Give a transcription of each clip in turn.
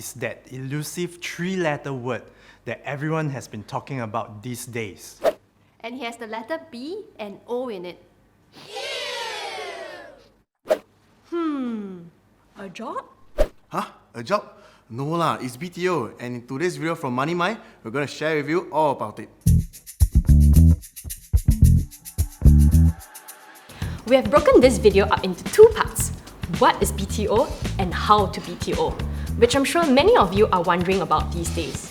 is that elusive three-letter word that everyone has been talking about these days. And he has the letter B and O in it. A job? Huh? A job? No lah, it's BTO, and in today's video from MoneyMine, we're going to share with you all about it. We have broken this video up into two parts. What is BTO and how to BTO, which I'm sure many of you are wondering about these days.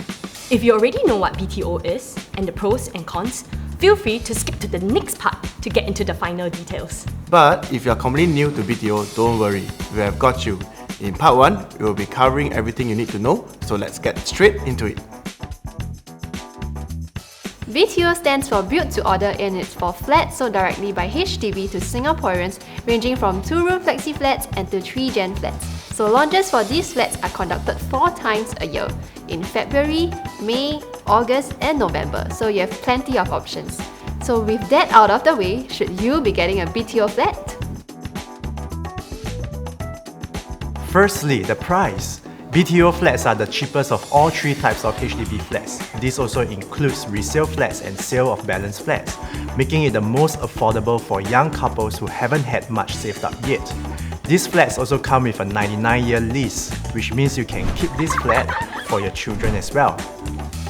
If you already know what BTO is and the pros and cons, feel free to skip to the next part to get into the final details. But if you're completely new to BTO, don't worry, we have got you. In part 1, we will be covering everything you need to know, so let's get straight into it. BTO stands for Built to Order and it's for flats sold directly by HDB to Singaporeans, ranging from 2-room flexi flats and to 3-gen flats. So launches for these flats are conducted 4 times a year, in February, May, August and November, so you have plenty of options. So with that out of the way, should you be getting a BTO flat? Firstly, the price. BTO flats are the cheapest of all 3 types of HDB flats. This also includes resale flats and sale of balance flats, making it the most affordable for young couples who haven't had much saved up yet. These flats also come with a 99-year lease, which means you can keep this flat for your children as well.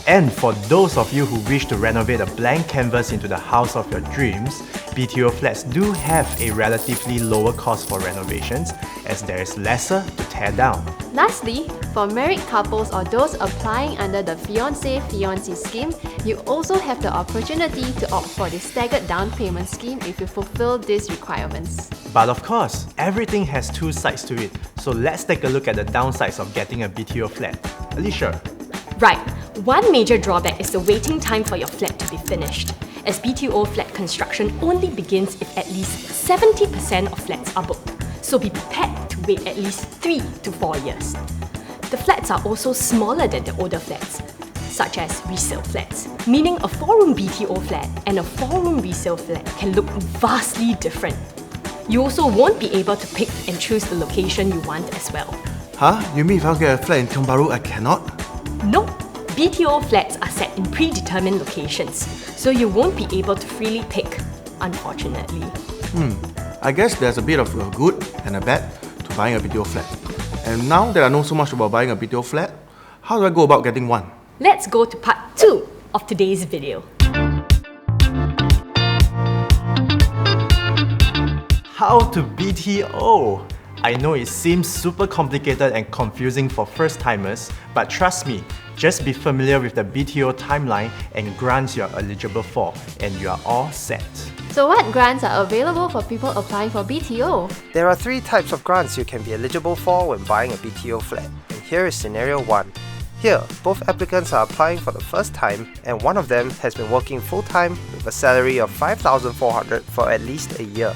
And for those of you who wish to renovate a blank canvas into the house of your dreams, BTO flats do have a relatively lower cost for renovations, as there is lesser to tear down. Lastly, for married couples or those applying under the Fiancé-Fiancée scheme, you also have the opportunity to opt for the staggered down payment scheme if you fulfill these requirements. But of course, everything has 2 sides to it, so let's take a look at the downsides of getting a BTO flat. Alicia? Right, one major drawback is the waiting time for your flat to be finished, as BTO flat construction only begins if at least 70% of flats are booked, so be prepared to wait at least 3 to 4 years. The flats are also smaller than the older flats, such as resale flats, meaning a 4-room BTO flat and a 4-room resale flat can look vastly different. You also won't be able to pick and choose the location you want as well. Huh? You mean if I get a flat in Tiong Bahru, I cannot? No, BTO flats are set in predetermined locations, so you won't be able to freely pick, unfortunately. I guess there's a bit of a good and a bad to buying a BTO flat. And now that I know so much about buying a BTO flat, how do I go about getting one? Let's go to part 2 of today's video. How to BTO? I know it seems super complicated and confusing for first-timers, but trust me, just be familiar with the BTO timeline and grants you're eligible for, and you are all set. So what grants are available for people applying for BTO? There are 3 types of grants you can be eligible for when buying a BTO flat, and here is scenario 1. Here, both applicants are applying for the first time, and one of them has been working full-time with a salary of $5,400 for at least a year.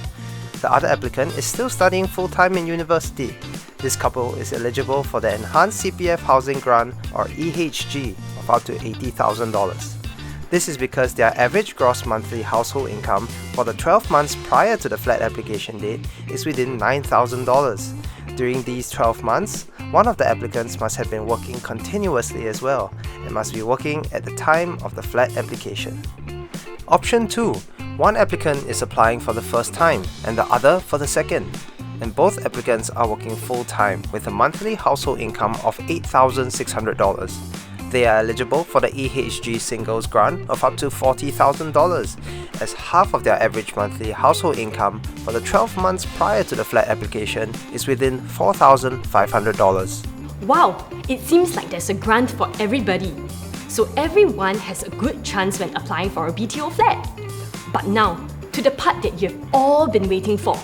The other applicant is still studying full-time in university. This couple is eligible for the Enhanced CPF Housing Grant, or EHG, of up to $80,000. This is because their average gross monthly household income for the 12 months prior to the flat application date is within $9,000. During these 12 months, one of the applicants must have been working continuously as well and must be working at the time of the flat application. Option 2. One applicant is applying for the first time and the other for the second, and both applicants are working full-time with a monthly household income of $8,600. They are eligible for the EHG Singles Grant of up to $40,000, as half of their average monthly household income for the 12 months prior to the flat application is within $4,500. Wow, it seems like there's a grant for everybody. So everyone has a good chance when applying for a BTO flat. But now, to the part that you've all been waiting for.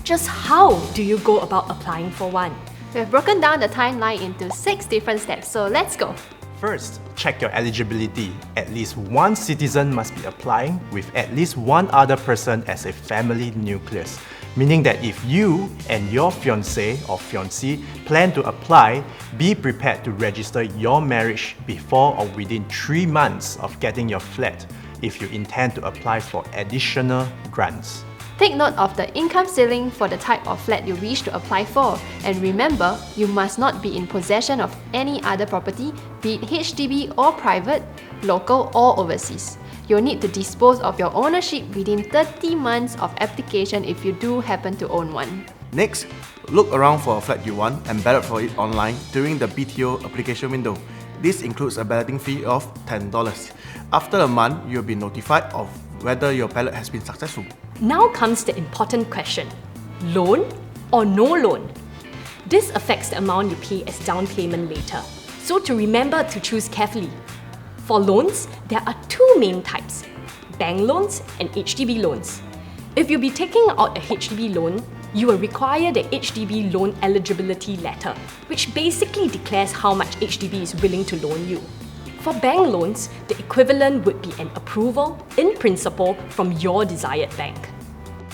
Just how do you go about applying for one? We've broken down the timeline into 6 different steps, so let's go. First, check your eligibility. At least one citizen must be applying with at least one other person as a family nucleus. Meaning that if you and your fiancé or fiancée plan to apply, be prepared to register your marriage before or within 3 months of getting your flat if you intend to apply for additional grants. Take note of the income ceiling for the type of flat you wish to apply for, and remember, you must not be in possession of any other property, be it HDB or private, local or overseas. You'll need to dispose of your ownership within 30 months of application if you do happen to own one. Next, look around for a flat you want and ballot for it online during the BTO application window. This includes a balloting fee of $10. After a month, you'll be notified of whether your ballot has been successful. Now comes the important question. Loan or no loan? This affects the amount you pay as down payment later. So to remember to choose carefully. For loans, there are two main types, bank loans and HDB loans. If you'll be taking out a HDB loan, you will require the HDB loan eligibility letter, which basically declares how much HDB is willing to loan you. For bank loans, the equivalent would be an approval in principle from your desired bank.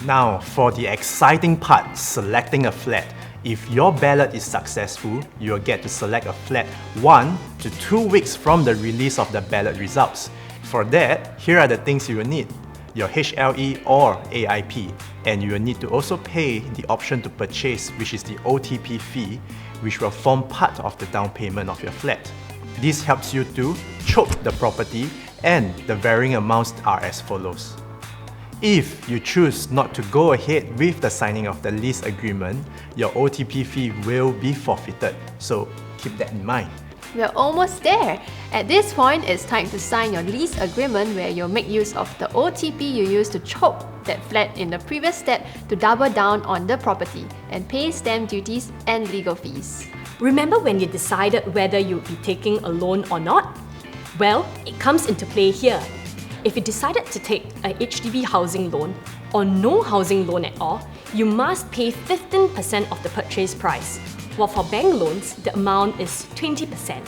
Now, for the exciting part, selecting a flat. If your ballot is successful, you'll get to select a flat 1 to 2 weeks from the release of the ballot results. For that, here are the things you will need. Your HLE or AIP, and you will need to also pay the option to purchase, which is the OTP fee, which will form part of the down payment of your flat. This helps you to choke the property, and the varying amounts are as follows. If you choose not to go ahead with the signing of the lease agreement, your OTP fee will be forfeited, so keep that in mind. We're almost there. At this point, it's time to sign your lease agreement where you'll make use of the OTP you used to choke that flat in the previous step to double down on the property and pay stamp duties and legal fees. Remember when you decided whether you'd be taking a loan or not? Well, it comes into play here. If you decided to take a HDB housing loan or no housing loan at all, you must pay 15% of the purchase price, while for bank loans, the amount is 20%.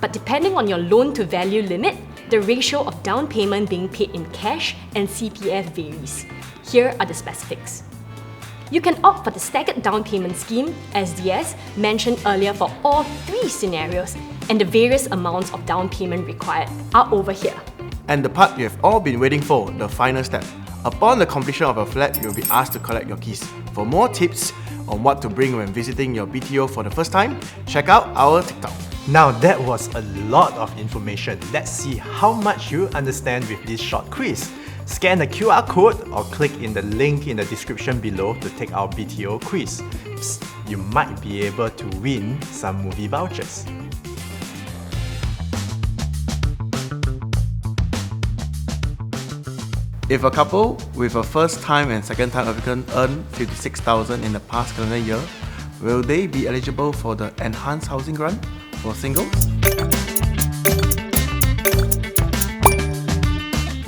But depending on your loan to value limit, the ratio of down payment being paid in cash and CPF varies. Here are the specifics. You can opt for the staggered down payment scheme, SDS, mentioned earlier for all 3 scenarios, and the various amounts of down payment required are over here. And the part you have all been waiting for, the final step. Upon the completion of a flat, you'll be asked to collect your keys. For more tips on what to bring when visiting your BTO for the first time, check out our TikTok. Now that was a lot of information. Let's see how much you understand with this short quiz. Scan the QR code or click in the link in the description below to take our BTO quiz. You might be able to win some movie vouchers. If a couple with a first-time and second-time applicant earn $56,000 in the past calendar year, will they be eligible for the enhanced housing grant for singles?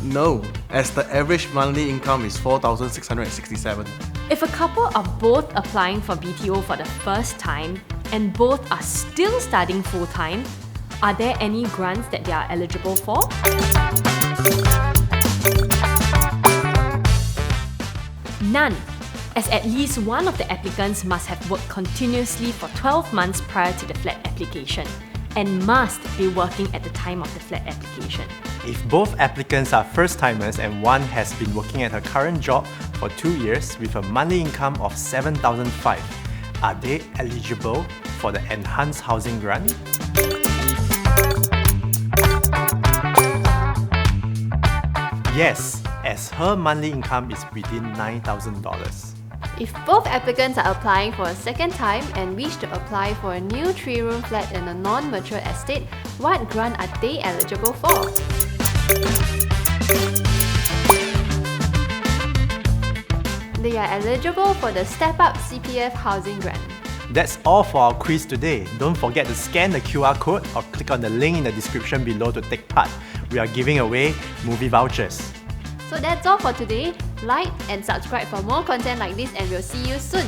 No, as the average monthly income is $4,667. If a couple are both applying for BTO for the first time and both are still studying full-time, are there any grants that they are eligible for? None, as at least one of the applicants must have worked continuously for 12 months prior to the flat application and must be working at the time of the flat application. If both applicants are first-timers and one has been working at her current job for 2 years with a monthly income of $7,500, are they eligible for the enhanced housing grant? Yes, as her monthly income is within $9,000. If both applicants are applying for a second time and wish to apply for a new 3-room flat in a non-mature estate, what grant are they eligible for? They are eligible for the Step Up CPF Housing Grant. That's all for our quiz today. Don't forget to scan the QR code or click on the link in the description below to take part. We are giving away movie vouchers. So that's all for today. Like and subscribe for more content like this and we'll see you soon.